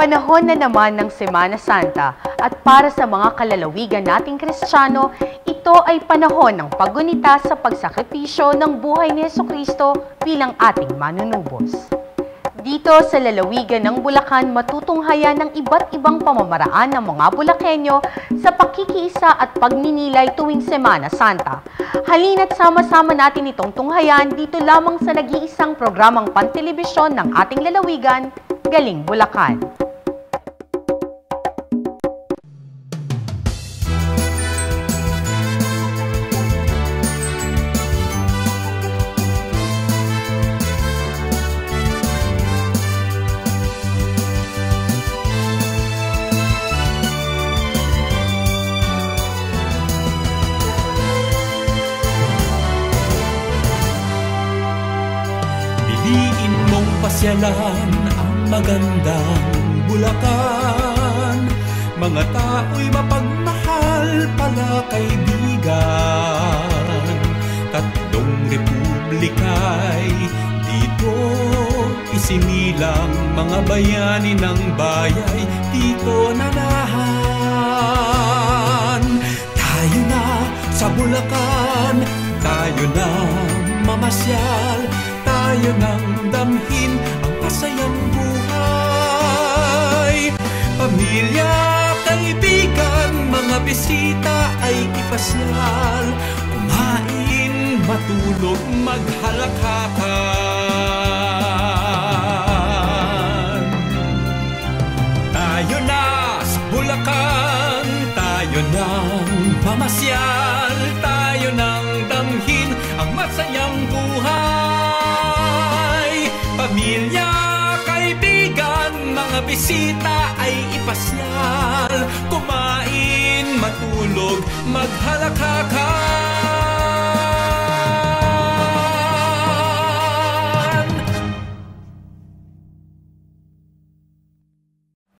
Panahon na naman ng Semana Santa at para sa mga kalalawigan nating Kristiyano, ito ay panahon ng paggunita sa pagsakripisyo ng buhay ni Jesucristo bilang ating manunubos. Dito sa lalawigan ng Bulacan, matutunghayan ng iba't ibang pamamaraan ng mga Bulakenyo sa pakikiisa at pagninilay tuwing Semana Santa. Halina't sama-sama natin itong tunghayan dito lamang sa nag-iisang programang pantelebisyon ng ating lalawigan, Galing Bulacan. Piliin mong pasyalan ang magandang Bulacan. Mga tao'y mapagmahal pala kaibigan. Tatlong republika'y dito isinilang. Mga bayani ng bayay dito nanahan. Tayo na sa Bulacan, tayo na mamasyal, tayo nang damhin ang masayang buhay. Pamilya, kaibigan, mga bisita ay ipasyal. Kumain, matulog, maghalakhakan. Tayo na sa Bulacan, tayo nang mamasyal, tayo nang damhin ang masayang buhay. Pamilya, kaibigan, mga bisita ay ipasyal. Kumain, matulog, maghalakhakan.